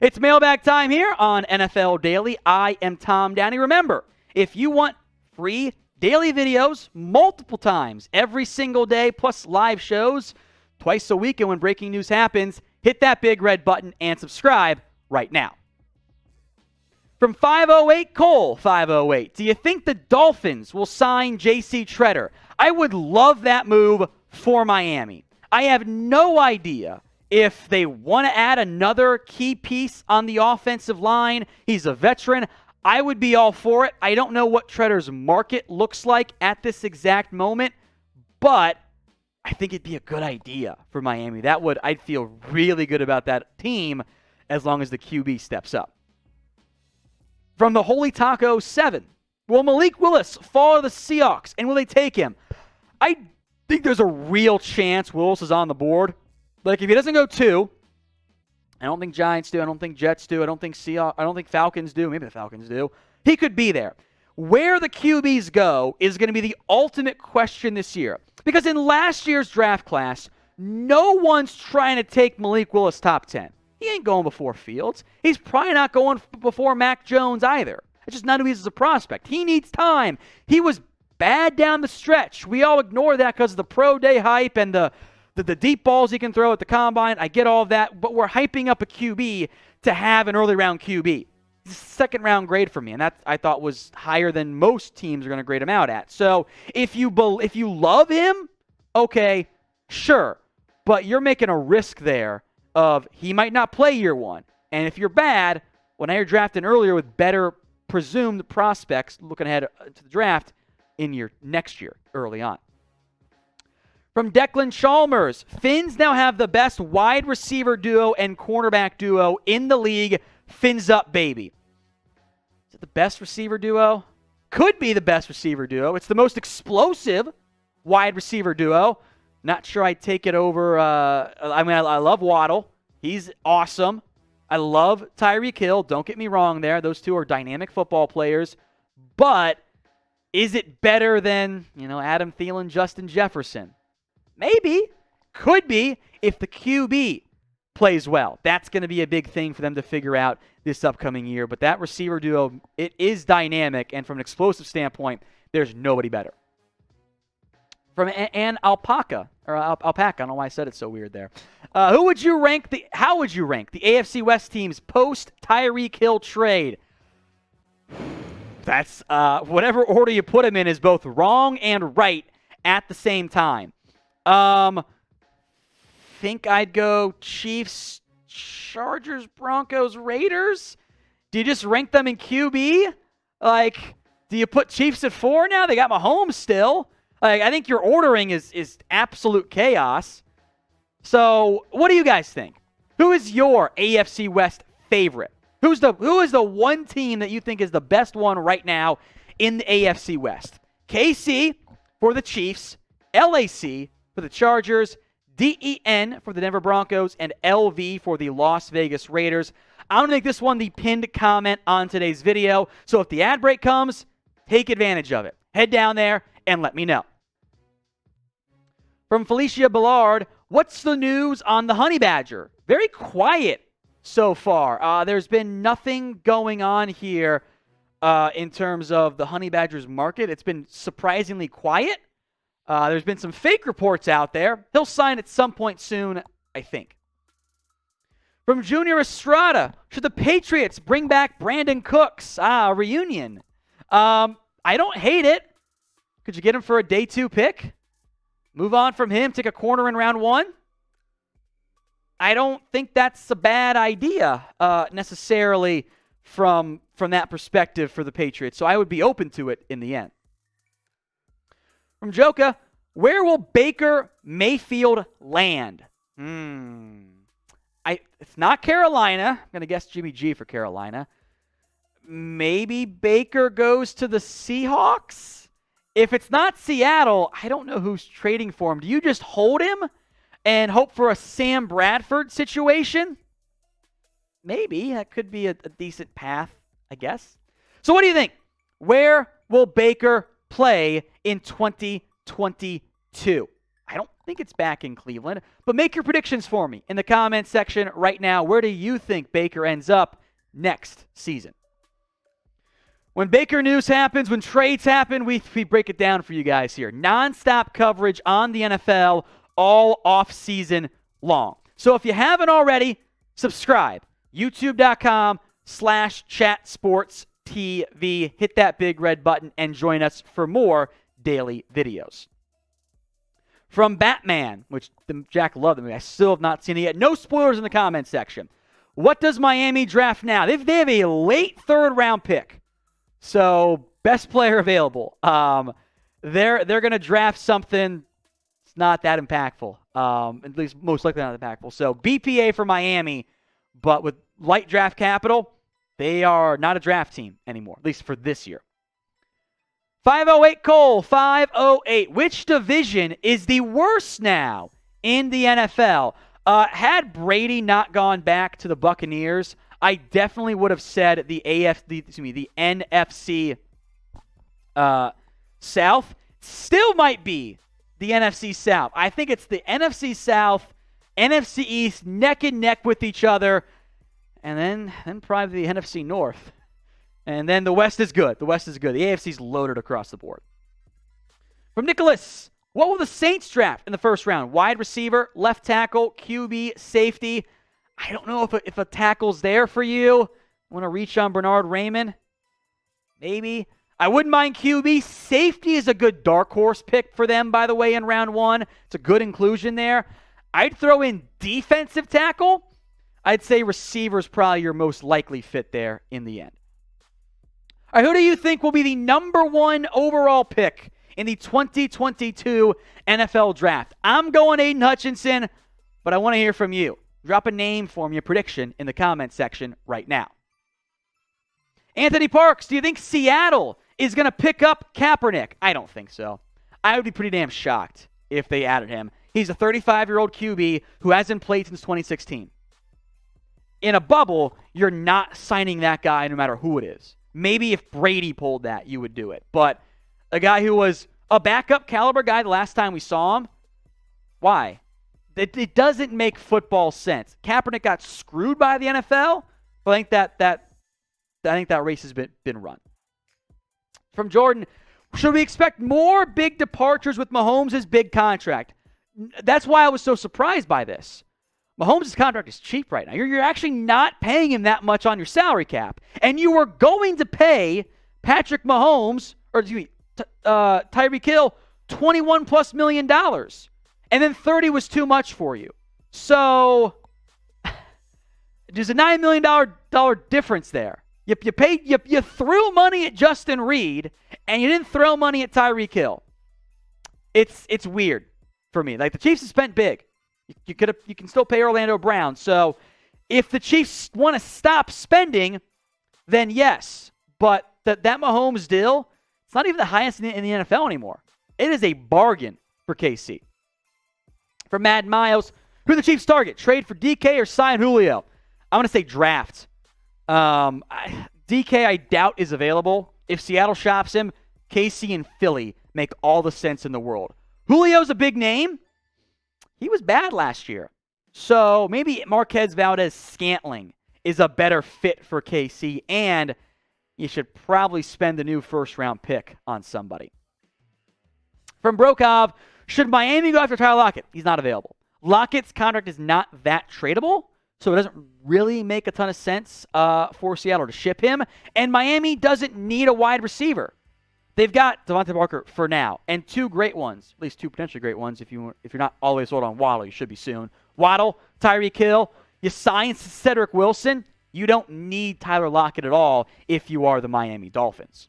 It's mailbag time here on NFL Daily. I am Tom Downey. Remember, if you want free daily videos multiple times every single day, plus live shows twice a week, and when breaking news happens, hit that big red button and subscribe right now. From 508 Cole, 508, do you think the Dolphins will sign JC Tretter? I would love that move for Miami. I have no idea if they want to add another key piece on the offensive line. He's a veteran. I would be all for it. I don't know what Tretter's market looks like at this exact moment, but I think it'd be a good idea for Miami. I'd feel really good about that team as long as the QB steps up. From the Holy Taco 7, will Malik Willis fall to the Seahawks, and will they take him? I think there's a real chance Willis is on the board. Like, if he doesn't go 2, I don't think Giants do. I don't think Jets do. I don't think Falcons do. Maybe the Falcons do. He could be there. Where the QBs go is going to be the ultimate question this year. Because in last year's draft class, no one's trying to take Malik Willis top 10. He ain't going before Fields. He's probably not going before Mac Jones either. It's just not who he is as a prospect. He needs time. He was bad down the stretch. We all ignore that because of the pro day hype and the deep balls he can throw at the combine. I get all of that, but we're hyping up a QB to have an early round QB. It's a second round grade for me, and that I thought was higher than most teams are going to grade him out at. So if you love him, okay, sure, but you're making a risk there of he might not play year one. And if you're bad, well, now you're drafting earlier with better presumed prospects looking ahead to the draft in your next year early on. From Declan Chalmers, Finns now have the best wide receiver duo and cornerback duo in the league. Fins up, baby. Is it the best receiver duo? Could be the best receiver duo. It's the most explosive wide receiver duo. Not sure I'd take it over. I love Waddle. He's awesome. I love Tyreek Hill. Don't get me wrong there. Those two are dynamic football players. But is it better than, Adam Thielen, Justin Jefferson? Maybe. Could be if the QB plays well. That's going to be a big thing for them to figure out this upcoming year. But that receiver duo, it is dynamic. And from an explosive standpoint, there's nobody better. From an Alpaca, I don't know why I said it so weird there. How would you rank the AFC West teams post Tyreek Hill trade? That's whatever order you put them in is both wrong and right at the same time. Think I'd go Chiefs, Chargers, Broncos, Raiders. Do you just rank them in QB? Do you put Chiefs at 4 now? They got Mahomes still. I think your ordering is absolute chaos. So, what do you guys think? Who is your AFC West favorite? Who is the one team that you think is the best one right now in the AFC West? KC for the Chiefs, LAC for the Chargers, DEN for the Denver Broncos, and LV for the Las Vegas Raiders. I'm going to make this one the pinned comment on today's video. So if the ad break comes, take advantage of it. Head down there and let me know. From Felicia Ballard, what's the news on the Honey Badger? Very quiet so far. There's been nothing going on here in terms of the Honey Badger's market. It's been surprisingly quiet. There's been some fake reports out there. He'll sign at some point soon, I think. From Junior Estrada, should the Patriots bring back Brandin Cooks? Reunion. I don't hate it. Could you get him for a day 2 pick? Move on from him, take a corner in round 1? I don't think that's a bad idea necessarily from that perspective for the Patriots. So I would be open to it in the end. From Joka, where will Baker Mayfield land? It's not Carolina. I'm going to guess Jimmy G for Carolina. Maybe Baker goes to the Seahawks? If it's not Seattle, I don't know who's trading for him. Do you just hold him and hope for a Sam Bradford situation? Maybe. That could be a decent path, I guess. So what do you think? Where will Baker play in 2022? think it's back in Cleveland. But make your predictions for me in the comments section right now. Where do you think Baker ends up next season? When Baker news happens, when trades happen, we break it down for you guys here. Non-stop coverage on the NFL all off-season long. So if you haven't already, subscribe. YouTube.com/chatsportstv. Hit that big red button and join us for more daily videos. From Batman, which Jack loved the movie. I still have not seen it yet. No spoilers in the comments section. What does Miami draft now? They have a late third-round pick. So, best player available. They're going to draft something that's not that impactful. At least most likely not impactful. So, BPA for Miami, but with light draft capital, they are not a draft team anymore, at least for this year. 508 Cole, 508. Which division is the worst now in the NFL? Had Brady not gone back to the Buccaneers, I definitely would have said the NFC South. Still might be the NFC South. I think it's the NFC South, NFC East, neck and neck with each other, and then probably the NFC North. And then the West is good. The West is good. The AFC's loaded across the board. From Nicholas, what will the Saints draft in the first round? Wide receiver, left tackle, QB, safety. I don't know if a tackle's there for you. Want to reach on Bernard Raymond? Maybe. I wouldn't mind QB. Safety is a good dark horse pick for them, by the way, in round one. It's a good inclusion there. I'd throw in defensive tackle. I'd say receiver's probably your most likely fit there in the end. All right, who do you think will be the number one overall pick in the 2022 NFL Draft? I'm going Aiden Hutchinson, but I want to hear from you. Drop a name for me, a prediction in the comments section right now. Anthony Parks, do you think Seattle is going to pick up Kaepernick? I don't think so. I would be pretty damn shocked if they added him. He's a 35-year-old QB who hasn't played since 2016. In a bubble, you're not signing that guy no matter who it is. Maybe if Brady pulled that, you would do it. But a guy who was a backup caliber guy the last time we saw him, why? It doesn't make football sense. Kaepernick got screwed by the NFL, but I think that race has been run. From Jordan, should we expect more big departures with Mahomes' big contract? That's why I was so surprised by this. Mahomes' contract is cheap right now. You're actually not paying him that much on your salary cap. And you were going to pay Patrick Mahomes, or Tyreek Hill, $21+ million. And then 30 was too much for you. So there's a $9 million difference there. You threw money at Justin Reed, and you didn't throw money at Tyreek Hill. It's weird for me. Like, the Chiefs have spent big. You can still pay Orlando Brown. So if the Chiefs want to stop spending, then yes. But that Mahomes deal, it's not even the highest in the NFL anymore. It is a bargain for KC. From Mad Miles, who the Chiefs target? Trade for DK or sign Julio? I'm going to say draft. DK I doubt is available. If Seattle shops him, KC and Philly make all the sense in the world. Julio's a big name. He was bad last year. So maybe Marquez Valdez-Scantling is a better fit for KC, and you should probably spend the new first-round pick on somebody. From Brokov, should Miami go after Tyler Lockett? He's not available. Lockett's contract is not that tradable, so it doesn't really make a ton of sense for Seattle to ship him. And Miami doesn't need a wide receiver. They've got Devontae Parker for now, and two great ones, at least two potentially great ones. If you're not all the way sold on Waddle, you should be soon. Waddle, Tyreek Hill, you sign Cedric Wilson. You don't need Tyler Lockett at all if you are the Miami Dolphins.